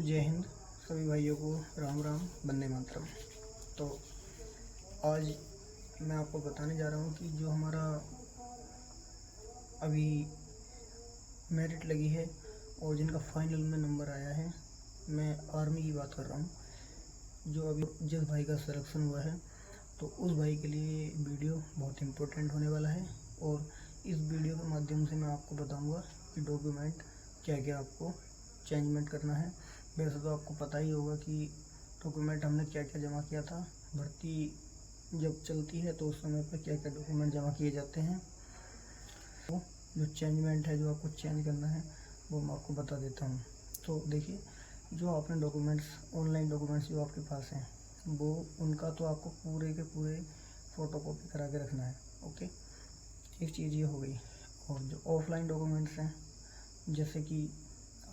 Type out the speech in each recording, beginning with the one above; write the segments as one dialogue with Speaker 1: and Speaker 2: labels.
Speaker 1: जय हिंद। सभी भाइयों को राम राम, वंदे मातरम। तो आज मैं आपको बताने जा रहा हूँ कि जो हमारा अभी मेरिट लगी है और जिनका फाइनल में नंबर आया है, मैं आर्मी की बात कर रहा हूँ। जो अभी जिस भाई का सिलेक्शन हुआ है, तो उस भाई के लिए वीडियो बहुत इम्पोर्टेंट होने वाला है। और इस वीडियो के माध्यम से मैं आपको बताऊँगा कि डॉक्यूमेंट क्या क्या आपको चेंजमेंट करना है। वैसे तो आपको पता ही होगा कि डॉक्यूमेंट हमने क्या क्या जमा किया था। भर्ती जब चलती है तो उस समय पर क्या क्या डॉक्यूमेंट जमा किए जाते हैं। तो जो चेंजमेंट है, जो आपको चेंज करना है, वो मैं आपको बता देता हूँ। तो देखिए, जो आपने डॉक्यूमेंट्स, ऑनलाइन डॉक्यूमेंट्स जो आपके पास हैं, वो उनका तो आपको पूरे के पूरे फ़ोटो कॉपी करा के रखना है। ओके, एक चीज़ ये हो गई। और जो ऑफलाइन डॉक्यूमेंट्स हैं, जैसे कि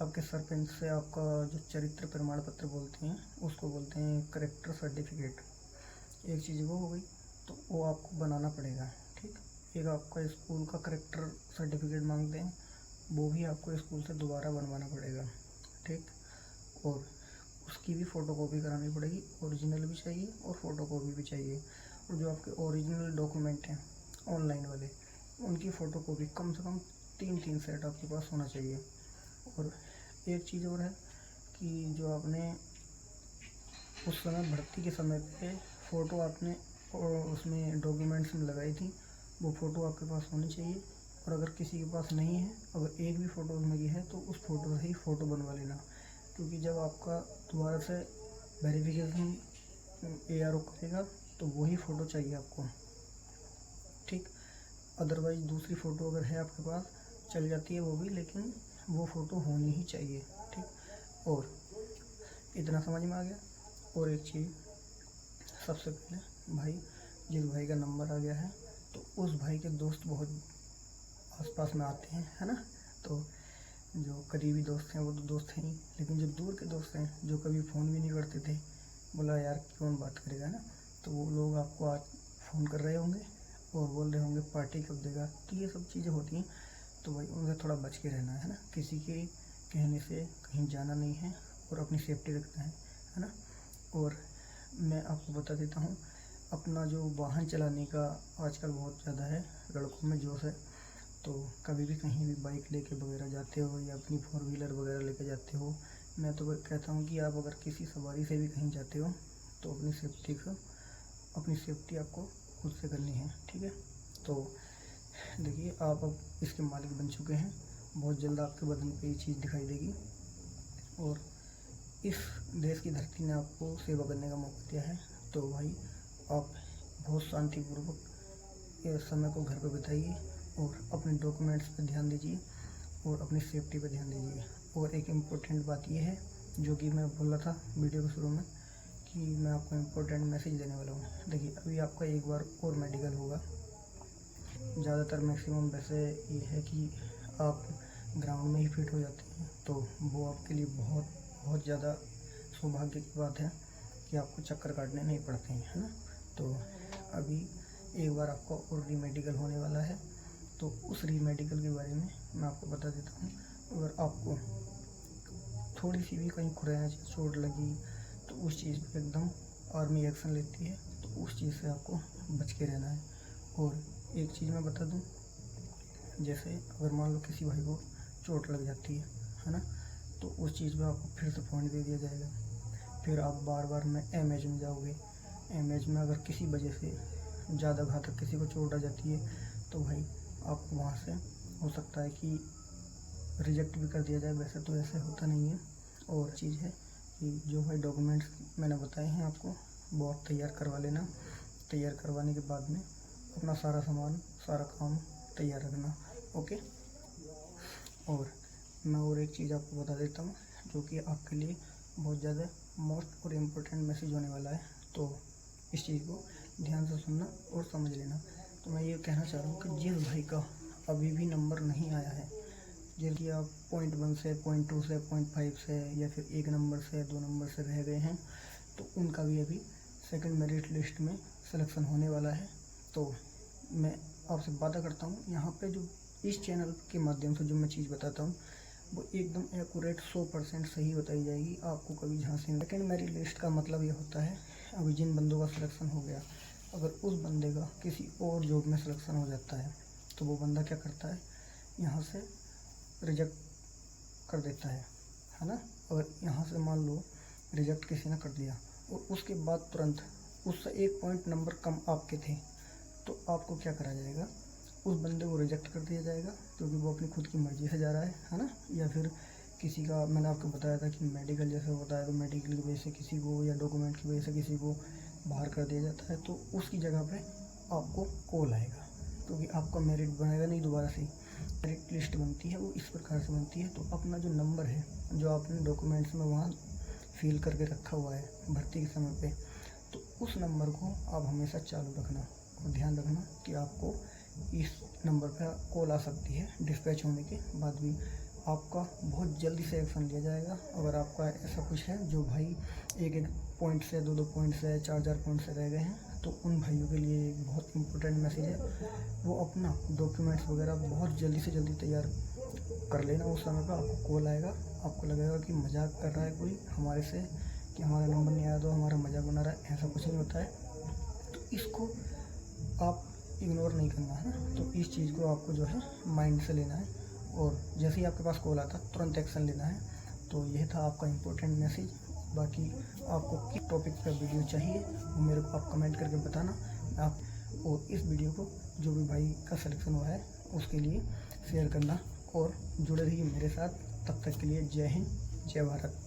Speaker 1: आपके सरपंच से आपका जो चरित्र प्रमाण पत्र बोलते हैं, उसको बोलते हैं करेक्टर सर्टिफिकेट। एक चीज़ वो हो गई, तो वो आपको बनाना पड़ेगा। ठीक, एक आपका स्कूल का करेक्टर सर्टिफिकेट मांगते हैं, वो भी आपको स्कूल से दोबारा बनवाना पड़ेगा। ठीक, और उसकी भी फ़ोटोकॉपी करानी पड़ेगी। ओरिजिनल भी चाहिए और फ़ोटोकॉपी भी चाहिए। और जो आपके ओरिजिनल डॉक्यूमेंट हैं ऑनलाइन वाले, उनकी फ़ोटोकॉपी कम से कम 3 सेट आपके पास होना चाहिए। और एक चीज़ और है कि जो आपने उस समय भर्ती के समय पे फ़ोटो आपने उसमें डॉक्यूमेंट्स में लगाई थी, वो फ़ोटो आपके पास होनी चाहिए। और अगर किसी के पास नहीं है, अगर एक भी फ़ोटो उसमें की है, तो उस फ़ोटो से ही फ़ोटो बनवा लेना। क्योंकि जब आपका दोबारा से वेरिफिकेशन ARO करेगा, तो वही फ़ोटो चाहिए आपको। ठीक, अदरवाइज़ दूसरी फ़ोटो अगर है आपके पास, चल जाती है वो भी, लेकिन वो फ़ोटो होनी ही चाहिए। ठीक, और इतना समझ में आ गया। और एक चीज़, सबसे पहले भाई, जिस भाई का नंबर आ गया है, तो उस भाई के दोस्त बहुत आसपास में आते हैं, है ना। तो जो करीबी दोस्त हैं वो तो दोस्त हैं ही, लेकिन जो दूर के दोस्त हैं, जो कभी फ़ोन भी नहीं करते थे, बोला यार कौन बात करेगा ना, तो वो लोग आपको आज फ़ोन कर रहे होंगे और बोल रहे होंगे पार्टी कब देगा। तो ये सब चीज़ें होती हैं, तो भाई उनसे थोड़ा बच के रहना है ना। किसी के कहने से कहीं जाना नहीं है और अपनी सेफ्टी रखना है ना। और मैं आपको बता देता हूँ, अपना जो वाहन चलाने का आजकल बहुत ज़्यादा है, लड़कों में जोश है। तो कभी भी कहीं भी बाइक लेके वगैरह जाते हो या अपनी 4 व्हीलर वगैरह लेके जाते हो, मैं तो कहता हूँ कि आप अगर किसी सवारी से भी कहीं जाते हो, तो अपनी सेफ्टी आपको खुद से करनी है। ठीक है, तो देखिए, आप अब इसके मालिक बन चुके हैं। बहुत जल्द आपके बदन पे ये चीज़ दिखाई देगी। और इस देश की धरती ने आपको सेवा करने का मौका दिया है, तो भाई आप बहुत शांतिपूर्वक इस समय को घर पर बिताइए और अपने डॉक्यूमेंट्स पर ध्यान दीजिए और अपनी सेफ्टी पर ध्यान दीजिए। और एक इम्पोर्टेंट बात यह है, जो कि मैं बोल रहा था वीडियो के शुरू में, कि मैं आपको इम्पोर्टेंट मैसेज देने वाला हूँ। देखिए, अभी आपका एक बार और मेडिकल होगा। ज़्यादातर मैक्सिमम वैसे ये है कि आप ग्राउंड में ही फिट हो जाते हैं, तो वो आपके लिए बहुत बहुत ज़्यादा सौभाग्य की बात है कि आपको चक्कर काटने नहीं पड़ते हैं, है ना। तो अभी एक बार आपका और रीमेडिकल होने वाला है, तो उस रीमेडिकल के बारे में मैं आपको बता देता हूँ। अगर आपको थोड़ी सी भी कहीं खुरेच चोट लगी, तो उस चीज़ पर एकदम आर्मी एक्शन लेती है, तो उस चीज़ से आपको बच के रहना है। और एक चीज़ मैं बता दूं, जैसे अगर मान लो किसी भाई को चोट लग जाती है ना, तो उस चीज़ में आपको फिर से पॉइंट दे दिया जाएगा। फिर आप बार बार में एमएच में जाओगे। एमएच में अगर किसी वजह से ज़्यादा घातक किसी को चोट आ जाती है, तो भाई आपको वहाँ से हो सकता है कि रिजेक्ट भी कर दिया जाए। वैसे तो ऐसे होता नहीं है। और चीज़ है कि जो भाई डॉक्यूमेंट्स मैंने बताए हैं आपको, वो आप तैयार करवा लेना। तैयार करवाने के बाद में अपना सारा सामान, सारा काम तैयार रखना। ओके। और मैं और एक चीज़ आपको बता देता हूँ, जो कि आपके लिए बहुत ज़्यादा मोस्ट और इम्पोर्टेंट मैसेज होने वाला है। तो इस चीज़ को ध्यान से सुनना और समझ लेना। तो मैं ये कहना चाह रहा हूँ कि जिस भाई का अभी भी नंबर नहीं आया है, जैसे आप .1 से, .2 से, .5 से, या फिर 1 नंबर से, 2 नंबर से रह गए हैं, तो उनका भी अभी सेकंड मेरिट लिस्ट में सिलेक्शन होने वाला है। तो मैं आपसे वादा करता हूँ, यहाँ पे जो इस चैनल के माध्यम से जो मैं चीज़ बताता हूँ, वो एकदम एक्यूरेट 100% सही बताई जाएगी, आपको कभी झांसी नहीं। सेकेंड मेरिट लिस्ट का मतलब ये होता है, अभी जिन बंदों का सिलेक्शन हो गया, अगर उस बंदे का किसी और जॉब में सिलेक्शन हो जाता है तो वो बंदा क्या करता है, यहाँ से रिजेक्ट कर देता है ना। अगर यहाँ से मान लो रिजेक्ट किसी ने कर दिया और उसके बाद तुरंत उससे 1 पॉइंट नंबर कम आपके थे, तो आपको क्या करा जाएगा, उस बंदे को रिजेक्ट कर दिया जाएगा क्योंकि वो अपनी खुद की मर्ज़ी से जा रहा है ना। या फिर किसी का, मैंने आपको बताया था कि मेडिकल जैसे होता है तो मेडिकल की वजह से किसी को या डॉक्यूमेंट की वजह से किसी को बाहर कर दिया जाता है, तो उसकी जगह पे आपको कॉल आएगा क्योंकि आपका मेरिट बनेगा नहीं दोबारा से। मेरिट लिस्ट बनती है वो इस प्रकार से बनती है, तो अपना जो नंबर है जो आपने डॉक्यूमेंट्स में वहाँ फिल करके रखा हुआ है भर्ती के समय पे, तो उस नंबर को आप हमेशा चालू रखना और ध्यान रखना कि आपको इस नंबर पर कॉल आ सकती है। डिस्पैच होने के बाद भी आपका बहुत जल्दी से एक्शन लिया जाएगा। अगर आपका ऐसा कुछ है जो भाई 1-1 पॉइंट से 2-2 पॉइंट से 4-4 पॉइंट से रह गए हैं, तो उन भाइयों के लिए एक बहुत इम्पोर्टेंट मैसेज है, वो अपना डॉक्यूमेंट्स वगैरह बहुत जल्दी से जल्दी तैयार कर लेना। उस समय पर आपको कॉल आएगा, आपको लगेगा कि मजाक कर रहा है कोई हमारे से, कि हमारा नंबर नहीं आया तो हमारा मजाक बना रहा है, ऐसा कुछ नहीं होता है। तो इसको आप इग्नोर नहीं करना है, तो इस चीज़ को आपको जो है माइंड से लेना है और जैसे ही आपके पास कॉल आता तुरंत एक्शन लेना है। तो यह था आपका इम्पोर्टेंट मैसेज। बाकी आपको किस टॉपिक पर वीडियो चाहिए वो मेरे को आप कमेंट करके बताना आप, और इस वीडियो को जो भी भाई का सिलेक्शन हुआ है उसके लिए शेयर करना और जुड़े रहिए मेरे साथ। तब तक के लिए जय हिंद, जय भारत।